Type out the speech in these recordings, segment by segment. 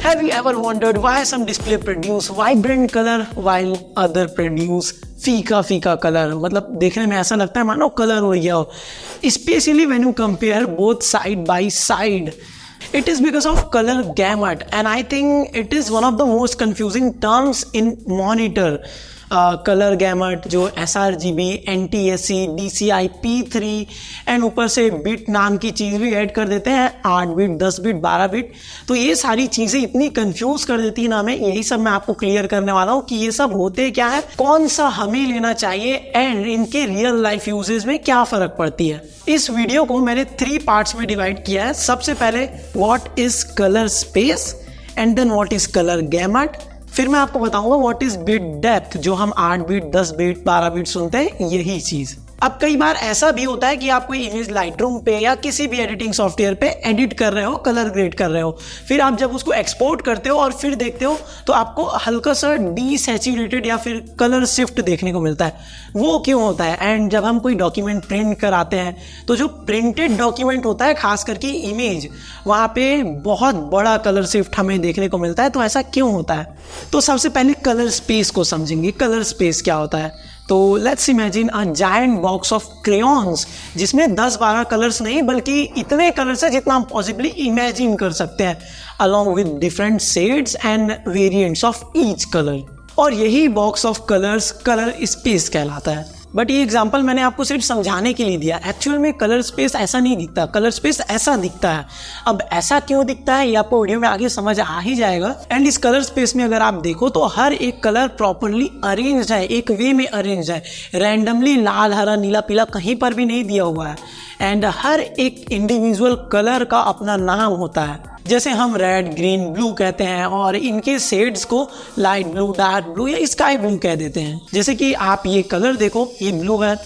Have you ever wondered why some display produce vibrant color while other produce फीका colour? मतलब देखने में ऐसा लगता है मानो कलर हो गया हो. Especially when you compare both side by side. It is because of color gamut, and I think it is one of the most confusing terms in monitor. Colour gamut जो sRGB, NTSC, DCI, P3 and ऊपर से bit नाम की चीज़ भी add कर देते हैं, 8 bit, 10 bit, 12 bit. तो ये सारी चीज़ें इतनी कंफ्यूज कर देती है ना हमें. यही सब मैं आपको क्लियर करने वाला हूँ कि ये सब होते क्या है, कौन सा हमें लेना चाहिए एंड इनके रियल लाइफ यूजेज में क्या फ़र्क पड़ती है. इस वीडियो को मैंने 3 पार्ट्स में डिवाइड किया है. सबसे पहले what is colour space and then what is colour gamut. फिर मैं आपको बताऊंगा व्हाट इज बिट डेप्थ, जो हम 8 बिट, 10 बिट, 12 बिट सुनते हैं, यही चीज. अब कई बार ऐसा भी होता है कि आप कोई इमेज लाइटरूम पे या किसी भी एडिटिंग सॉफ्टवेयर पे एडिट कर रहे हो, कलर ग्रेड कर रहे हो, फिर आप जब उसको एक्सपोर्ट करते हो और फिर देखते हो तो आपको हल्का सा डीसैचुरेटेड या फिर कलर शिफ्ट देखने को मिलता है. वो क्यों होता है? एंड जब हम कोई डॉक्यूमेंट प्रिंट कराते हैं तो जो प्रिंटेड डॉक्यूमेंट होता है, खास करके इमेज, वहाँ पे बहुत बड़ा कलर शिफ्ट हमें देखने को मिलता है. तो ऐसा क्यों होता है? तो सबसे पहले कलर स्पेस को समझेंगे. कलर स्पेस क्या होता है? तो let's imagine a giant box of crayons जिसमें 10-12 कलर्स नहीं बल्कि इतने कलर्स है जितना हम पॉसिबली इमेजिन कर सकते हैं, along with different shades and variants of each colour. और यही box of colours colour space कहलाता है. बट ये एग्जांपल मैंने आपको सिर्फ समझाने के लिए दिया. एक्चुअल में कलर स्पेस ऐसा नहीं दिखता. कलर स्पेस ऐसा दिखता है. अब ऐसा क्यों दिखता है ये आपको वीडियो में आगे समझ आ ही जाएगा. एंड इस कलर स्पेस में अगर आप देखो तो हर एक कलर प्रॉपरली अरेंज्ड है, एक वे में अरेंज्ड है. रैंडमली लाल, हरा, नीला, पीला कहीं पर भी नहीं दिया हुआ है. एंड हर एक इंडिविजुअल कलर का अपना नाम होता है. जैसे हम रेड, ग्रीन, ब्लू कहते हैं और इनके शेड्स को लाइट ब्लू, डार्क ब्लू या स्काई ब्लू कह देते हैं. जैसे कि आप ये कलर देखो, ये ब्लू है,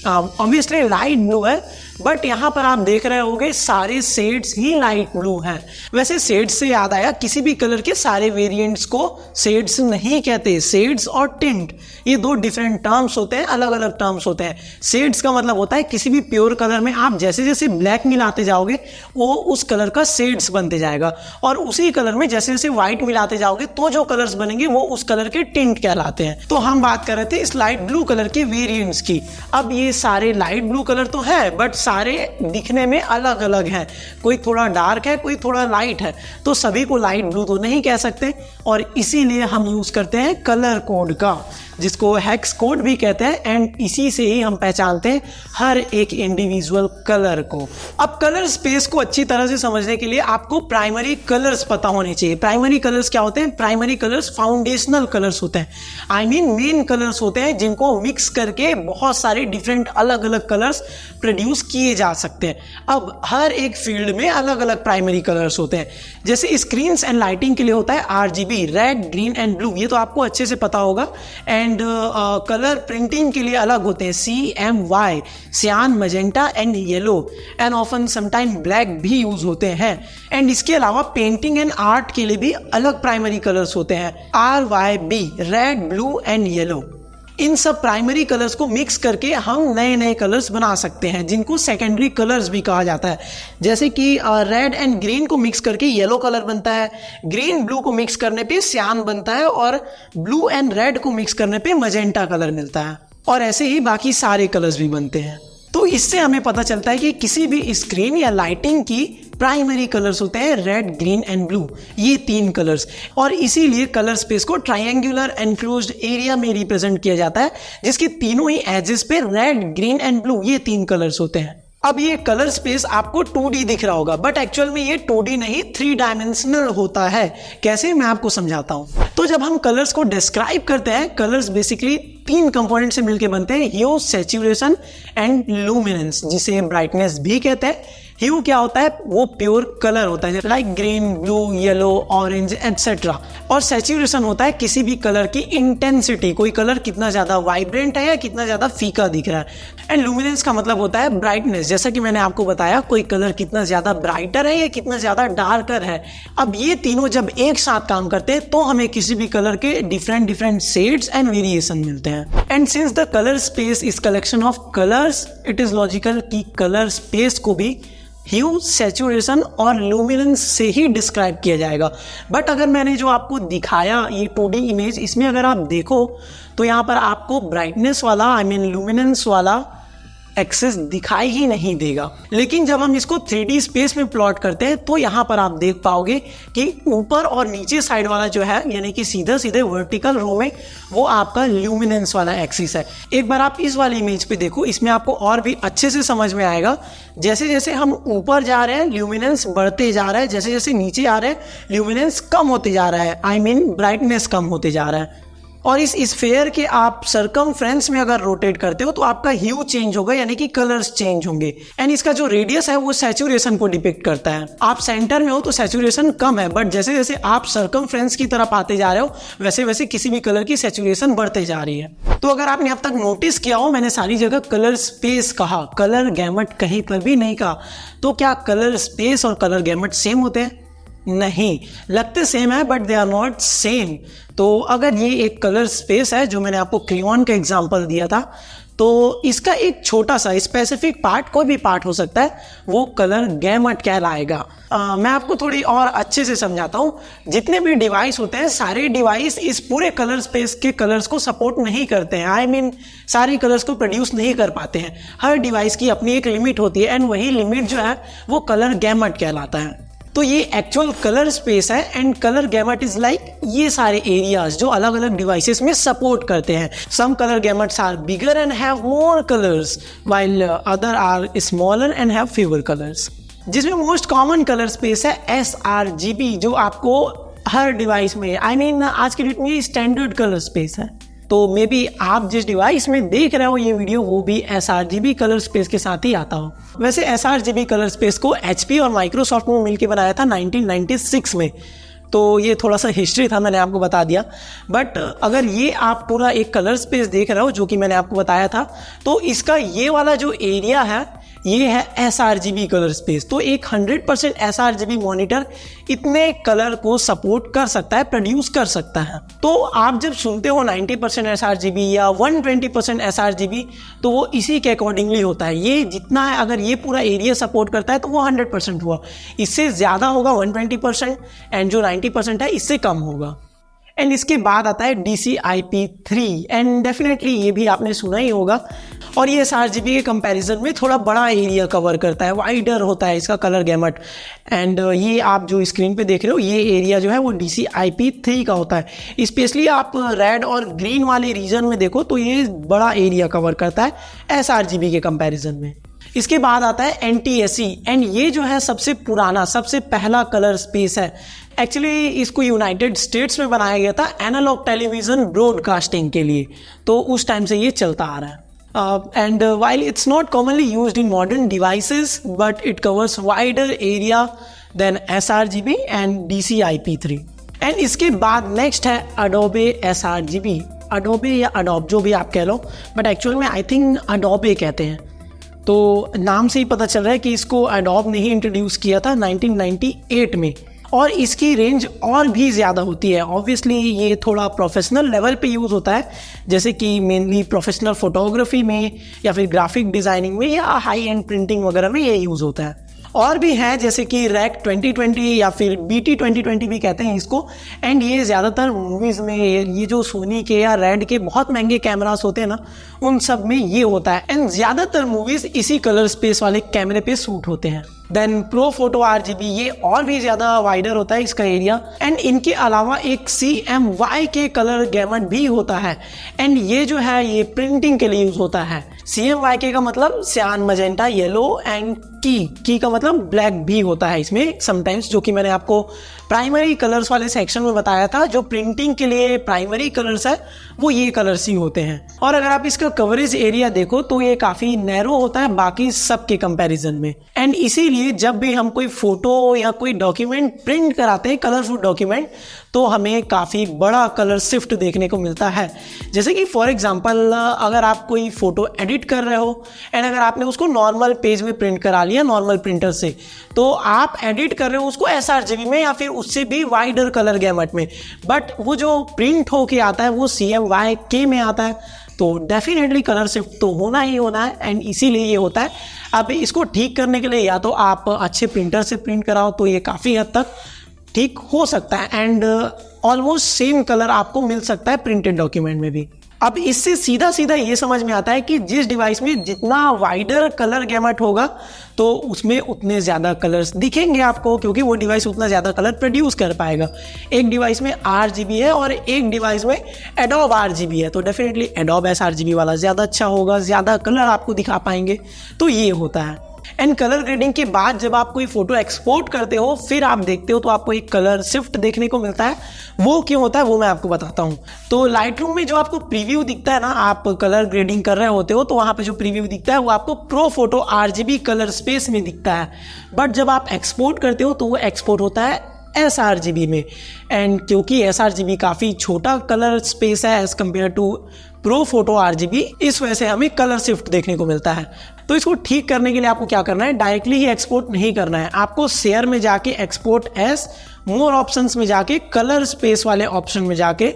ऑब्वियसली लाइट ब्लू है, बट यहाँ पर आप देख रहे होंगे सारे शेड्स ही लाइट ब्लू हैं. वैसे शेड्स से याद आया, किसी भी कलर के सारे वेरिएंट्स को शेड्स नहीं कहते. शेड्स और टिंट ये 2 डिफरेंट टर्म्स होते हैं, अलग अलग टर्म्स होते हैं. शेड्स का मतलब होता है किसी भी प्योर कलर में आप जैसे जैसे ब्लैक मिलाते जाओगे वो उस कलर का शेड्स बनते जाएगा, और उसी कलर में जैसे जैसे व्हाइट मिलाते जाओगे तो जो कलर्स बनेंगे वो उस कलर के टिंट कहलाते हैं. तो हम बात कर रहे थे इस लाइट ब्लू कलर के वेरिएंट्स की. अब ये सारे लाइट ब्लू कलर तो है बट सारे दिखने में अलग अलग हैं. कोई थोड़ा डार्क है, कोई थोड़ा लाइट है, तो सभी को लाइट ब्लू तो नहीं कह सकते. और इसीलिए हम यूज करते हैं कलर कोड का, जिसको हेक्स कोड भी कहते हैं. एंड इसी से ही हम पहचानते हैं हर एक इंडिविजुअल कलर को. अब कलर स्पेस को अच्छी तरह से समझने के लिए आपको प्राइमरी कलर्स पता होने चाहिए. प्राइमरी कलर्स क्या होते हैं? प्राइमरी कलर्स फाउंडेशनल कलर्स होते हैं. आई मीन मेन कलर्स होते हैं जिनको मिक्स करके बहुत सारे डिफरेंट अलग अलग कलर्स प्रोड्यूस किए जा सकते हैं. अब हर एक फील्ड में अलग अलग प्राइमरी कलर्स होते हैं. जैसे स्क्रीन्स एंड लाइटिंग के लिए होता है RGB, red, green and blue. ये तो आपको अच्छे से पता होगा. एंड कलर प्रिंटिंग के लिए अलग होते हैं CMY, सियान, magenta and yellow. And often sometime black भी यूज होते हैं. एंड इसके अलावा पेंटिंग एंड आर्ट के लिए भी अलग प्राइमरी कलर्स होते हैं, RYB, red, blue and yellow. इन सब प्राइमरी कलर्स को मिक्स करके हम नए नए कलर्स बना सकते हैं जिनको सेकेंडरी कलर्स भी कहा जाता है. जैसे कि रेड एंड ग्रीन को मिक्स करके येलो कलर बनता है, ग्रीन ब्लू को मिक्स करने पे सियान बनता है, और ब्लू एंड रेड को मिक्स करने पे मजेंटा कलर मिलता है. और ऐसे ही बाकी सारे कलर्स भी बनते हैं. तो इससे हमें पता चलता है कि किसी भी स्क्रीन या लाइटिंग की प्राइमरी कलर्स होते हैं रेड, ग्रीन एंड ब्लू, ये 3 कलर्स. और इसीलिए कलर स्पेस को ट्रायंगुलर एनक्लोज्ड एरिया में रिप्रेजेंट किया जाता है, जिसके तीनों ही एजेस पे रेड, ग्रीन एंड ब्लू ये 3 कलर्स होते हैं. अब ये कलर स्पेस आपको 2D दिख रहा होगा, बट एक्चुअल में ये 2D नहीं 3 डायमेंशनल होता है. कैसे, मैं आपको समझाता हूँ. तो जब हम कलर्स को डिस्क्राइब करते हैं, कलर्स बेसिकली 3 कंपोनेंट से मिलकर बनते हैं, ह्यू, सैचुरेशन एंड लुमिनेंस, जिसे ब्राइटनेस भी कहते हैं. ह्यू क्या होता है? वो प्योर कलर होता है, like green, blue, yellow, orange etcetera. और सैचुरेशन होता है किसी भी कलर की इंटेंसिटी, कोई कलर कितना ज्यादा वाइब्रेंट है या कितना ज्यादा फीका दिख रहा है. एंड लुमिनेंस का मतलब होता है ब्राइटनेस, जैसा कि मैंने आपको बताया, कोई कलर कितना ज्यादा ब्राइटर है या कितना ज्यादा डार्कर है. अब ये तीनों जब एक साथ काम करते हैं तो हमें किसी भी कलर के डिफरेंट शेड्स एंड वेरिएशन मिलते हैं. And since the colour space is collection of colours, it is logical कि कलर स्पेस को भी ह्यू, सैचुरेशन और लुमिनेंस से ही डिस्क्राइब किया जाएगा। बट अगर मैंने जो आपको दिखाया ये 2D इमेज, इसमें अगर आप देखो तो यहाँ पर आपको ब्राइटनेस वाला लुमिनेंस वाला एक्सेस दिखाई ही नहीं देगा। लेकिन जब हम इसको 3D स्पेस में प्लॉट करते हैं तो यहाँ पर आप देख पाओगे कि ऊपर और नीचे साइड वाला जो है, यानी कि सीधे सीधे वर्टिकल रो में, वो आपका ल्यूमिनेंस वाला एक्सिस है। एक बार आप इस वाली इमेज पे देखो, इसमें आपको और भी अच्छे से समझ में आएगा। जैसे जैसे हम ऊपर जा रहे हैं ल्यूमिनेंस बढ़ते जा रहा है, जैसे जैसे नीचे आ रहे हैं ल्यूमिनेंस कम होते जा रहा है, ब्राइटनेस कम होते जा रहा है। और इस स्फेयर के आप सरकमफ्रेंस में अगर रोटेट करते हो तो आपका ह्यू चेंज होगा, यानी कि कलर्स चेंज होंगे। एंड इसका जो रेडियस है वो सैचुरेशन को डिपिक्ट करता है। आप सेंटर में हो तो सैचुरेशन कम है, बट जैसे जैसे आप सरकमफ्रेंस की तरफ आते जा रहे हो वैसे वैसे किसी भी कलर की सैचुरेशन बढ़ते जा रही है। तो अगर आपने अब तक नोटिस किया हो, मैंने सारी जगह कलर स्पेस कहा, कलर गैमट कहीं पर भी नहीं कहा। तो क्या कलर स्पेस और कलर गैमट सेम होते हैं? नहीं, लगते सेम है but they are not same. तो अगर ये एक कलर स्पेस है, जो मैंने आपको क्रेयॉन का एग्जांपल दिया था, तो इसका एक छोटा सा स्पेसिफिक पार्ट, कोई भी पार्ट हो सकता है, वो कलर गैमट कहलाएगा। मैं आपको थोड़ी और अच्छे से समझाता हूँ। जितने भी डिवाइस होते हैं, सारे डिवाइस इस पूरे कलर स्पेस के कलर्स को सपोर्ट नहीं करते हैं। सारे कलर्स को प्रोड्यूस नहीं कर पाते हैं। हर डिवाइस की अपनी एक लिमिट होती है, एंड वही लिमिट जो है वो कलर गैमट कहलाता है। तो ये एक्चुअल कलर स्पेस है, and colour gamut is like ये सारे एरियाज जो अलग अलग डिवाइसेस में सपोर्ट करते हैं। Some colour gamuts are bigger and have more colours, while other are smaller and have fewer colours. जिसमें मोस्ट कॉमन कलर स्पेस है sRGB, जो आपको हर डिवाइस में आज के डेट में स्टैंडर्ड कलर स्पेस है। तो मे बी आप जिस डिवाइस में देख रहे हो ये वीडियो, वो भी sRGB कलर स्पेस के साथ ही आता हो। वैसे sRGB कलर स्पेस को HP और माइक्रोसॉफ्ट ने मिलकर बनाया था 1996 में। तो ये थोड़ा सा हिस्ट्री था, मैंने आपको बता दिया। बट अगर ये आप पूरा एक कलर स्पेस देख रहे हो, जो कि मैंने आपको बताया था, तो इसका ये वाला जो एरिया है ये है sRGB कलर स्पेस। तो एक 100% sRGB मॉनिटर इतने कलर को सपोर्ट कर सकता है, प्रोड्यूस कर सकता है। तो आप जब सुनते हो 90% sRGB या 120% sRGB, तो वो इसी के अकॉर्डिंगली होता है। ये जितना है, अगर ये पूरा एरिया सपोर्ट करता है तो वो 100% हुआ। इससे ज़्यादा होगा 120%, एंड जो 90% है इससे कम होगा। एंड इसके बाद आता है DCI-P3, एंड डेफिनेटली ये भी आपने सुना ही होगा। और ये sRGB के कंपैरिजन में थोड़ा बड़ा एरिया कवर करता है, वाइडर होता है इसका कलर गैमट। एंड ये आप जो स्क्रीन पे देख रहे हो, ये एरिया जो है वो DCI-P3 का होता है। स्पेशली आप रेड और ग्रीन वाले रीजन में देखो तो ये बड़ा एरिया कवर करता है sRGB के कंपैरिजन में। इसके बाद आता है NTSC, एंड ये जो है सबसे पुराना, सबसे पहला कलर स्पेस है। एक्चुअली इसको यूनाइटेड स्टेट्स में बनाया गया था एनालॉग टेलीविज़न ब्रॉडकास्टिंग के लिए, तो उस टाइम से ये चलता आ रहा है। And while it's not commonly used in modern devices, but it covers wider area than sRGB and DCI-P3. And इसके बाद नेक्स्ट है Adobe sRGB, Adobe या Adobe जो भी आप कह लो, बट एक्चुअल में आई थिंक Adobe कहते हैं। तो नाम से ही पता चल रहा है कि इसको Adobe ने ही इंट्रोड्यूस किया था 1998 में। और इसकी रेंज और भी ज़्यादा होती है। ऑब्वियसली ये थोड़ा प्रोफेशनल लेवल पे यूज़ होता है, जैसे कि मेनली प्रोफेशनल फोटोग्राफी में या फिर ग्राफिक डिज़ाइनिंग में या हाई एंड प्रिंटिंग वगैरह में ये यूज़ होता है। और भी हैं जैसे कि REC 2020 या फिर BT 2020 भी कहते हैं इसको। एंड ये ज़्यादातर मूवीज़ में, ये जो सोनी के या रेड के बहुत महंगे कैमरास होते हैं ना, उन सब में ये होता है। एंड ज़्यादातर मूवीज़ इसी कलर स्पेस वाले कैमरे पे शूट होते हैं। देन प्रो फोटो RGB, ये और भी ज़्यादा वाइडर होता है इसका एरिया। एंड इनके अलावा एक CMYK कलर गैमट भी होता है, एंड ये जो है ये प्रिंटिंग के लिए यूज़ होता है। CMYK का मतलब सियान, मजेंटा, येलो, एंड की का मतलब ब्लैक भी होता है इसमें समटाइम्स, जो कि मैंने आपको प्राइमरी कलर्स वाले सेक्शन में बताया था। जो प्रिंटिंग के लिए प्राइमरी कलर्स है वो ये कलर्स ही होते हैं। और अगर आप इसका कवरेज एरिया देखो तो ये काफ़ी नैरो होता है बाकी सब के कंपैरिजन में। एंड इसीलिए जब भी हम कोई फोटो या कोई डॉक्यूमेंट प्रिंट कराते हैं, कलरफुल डॉक्यूमेंट, तो हमें काफ़ी बड़ा कलर शिफ्ट देखने को मिलता है। जैसे कि फॉर एग्जांपल अगर आप कोई फ़ोटो एडिट कर रहे हो एंड अगर आपने उसको नॉर्मल पेज में प्रिंट करा लिया नॉर्मल प्रिंटर से, तो आप एडिट कर रहे हो उसको sRGB में या फिर उससे भी वाइडर कलर गैमट में, बट वो जो प्रिंट होके आता है वो CMYK PMYK में आता है, तो डेफिनेटली कलर शिफ्ट तो होना ही होना है, एंड इसीलिए ये होता है। अब इसको ठीक करने के लिए या तो आप अच्छे प्रिंटर से प्रिंट कराओ तो ये काफ़ी हद तक ठीक हो सकता है, एंड ऑलमोस्ट सेम कलर आपको मिल सकता है प्रिंटेड डॉक्यूमेंट में भी। अब इससे सीधा सीधा ये समझ में आता है कि जिस डिवाइस में जितना वाइडर कलर गैमेट होगा तो उसमें उतने ज़्यादा कलर्स दिखेंगे आपको, क्योंकि वो डिवाइस उतना ज़्यादा कलर प्रोड्यूस कर पाएगा। एक डिवाइस में RGB है और एक डिवाइस में Adobe RGB है, तो डेफिनेटली Adobe sRGB वाला ज़्यादा अच्छा होगा, ज़्यादा कलर आपको दिखा पाएंगे। तो ये होता है। एंड कलर ग्रेडिंग के बाद जब आप कोई फोटो एक्सपोर्ट करते हो फिर आप देखते हो तो आपको एक कलर शिफ्ट देखने को मिलता है। वो क्यों होता है वो मैं आपको बताता हूँ। तो लाइटरूम में जो आपको प्रीव्यू दिखता है ना, आप कलर ग्रेडिंग कर रहे होते हो तो वहाँ पे जो प्रीव्यू दिखता है वो आपको pro photo RGB colour space में दिखता है, बट जब आप एक्सपोर्ट करते हो तो वो एक्सपोर्ट होता है sRGB में। एंड क्योंकि sRGB काफ़ी छोटा कलर स्पेस है as compared to pro photo RGB, इस वजह से हमें कलर शिफ्ट देखने को मिलता है। तो इसको ठीक करने के लिए आपको क्या करना है, डायरेक्टली ही एक्सपोर्ट नहीं करना है, आपको शेयर में जाके एक्सपोर्ट एज, मोर ऑप्शंस में जाके कलर स्पेस वाले ऑप्शन में जाके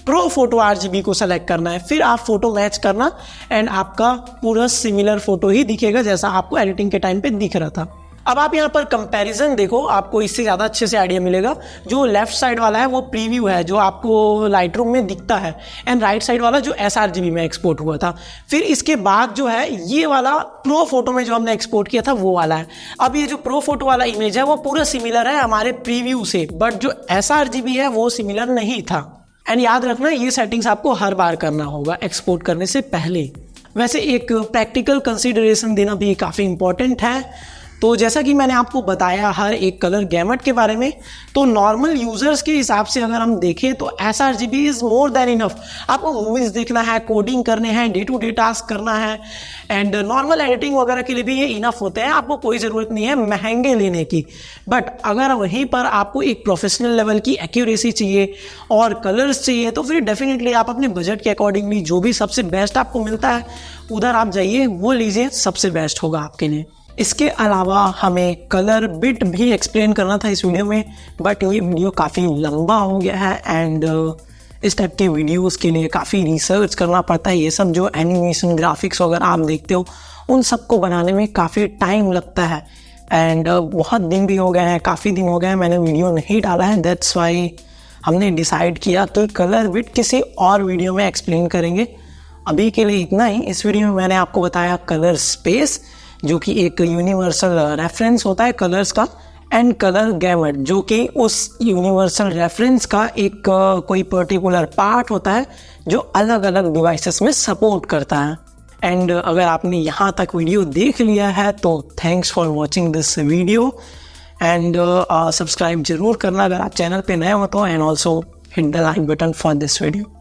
प्रो फोटो RGB को सेलेक्ट करना है। फिर आप फोटो मैच करना एंड आपका पूरा सिमिलर फोटो ही दिखेगा जैसा आपको एडिटिंग के टाइम पे दिख रहा था। अब आप यहाँ पर कंपैरिजन देखो, आपको इससे ज़्यादा अच्छे से आइडिया मिलेगा। जो लेफ्ट साइड वाला है वो प्रीव्यू है जो आपको लाइटरूम में दिखता है, एंड राइट साइड वाला जो sRGB में एक्सपोर्ट हुआ था। फिर इसके बाद जो है ये वाला प्रो फोटो में जो हमने एक्सपोर्ट किया था वो वाला है। अब ये जो प्रो फोटो वाला इमेज है वो पूरा सिमिलर है हमारे प्रीव्यू से, बट जो sRGB है वो सिमिलर नहीं था। एंड याद रखना ये सेटिंग्स आपको हर बार करना होगा एक्सपोर्ट करने से पहले। वैसे एक प्रैक्टिकल कंसिडरेशन देना भी काफ़ी इंपॉर्टेंट है। तो जैसा कि मैंने आपको बताया हर एक कलर गैमेट के बारे में, तो नॉर्मल यूज़र्स के हिसाब से अगर हम देखें तो sRGB is more than enough. आपको मूवीज़ देखना है, कोडिंग करने हैं, डे टू डे टास्क करना है, एंड नॉर्मल एडिटिंग वगैरह के लिए भी ये इनफ होते हैं। आपको कोई ज़रूरत नहीं है महंगे लेने की। बट अगर वहीं पर आपको एक प्रोफेशनल लेवल की एक्यूरेसी चाहिए और कलर्स चाहिए तो फिर डेफिनेटली आप अपने बजट के अकॉर्डिंगली जो भी सबसे बेस्ट आपको मिलता है उधर आप जाइए, वो लीजिए, सबसे बेस्ट होगा आपके लिए। इसके अलावा हमें कलर बिट भी एक्सप्लेन करना था इस वीडियो में, बट ये वीडियो काफ़ी लंबा हो गया है, एंड इस टाइप के वीडियोस के लिए काफ़ी रिसर्च करना पड़ता है। ये सब जो एनिमेशन ग्राफिक्स वगैरह आप देखते हो उन सबको बनाने में काफ़ी टाइम लगता है, एंड बहुत दिन भी हो गए हैं, काफ़ी दिन हो गए हैं मैंने वीडियो नहीं डाला है। दैट्स वाई हमने डिसाइड किया कि कलर बिट किसी और वीडियो में एक्सप्लेन करेंगे। अभी के लिए इतना ही। इस वीडियो में मैंने आपको बताया कलर स्पेस, जो कि एक यूनिवर्सल रेफरेंस होता है कलर्स का, एंड कलर गैमेट जो कि उस यूनिवर्सल रेफरेंस का एक कोई पर्टिकुलर पार्ट होता है जो अलग अलग डिवाइसेस में सपोर्ट करता है। एंड अगर आपने यहाँ तक वीडियो देख लिया है तो thanks for watching this video, and subscribe जरूर करना अगर आप चैनल पे नए हो तो, and also hit the like button for this video.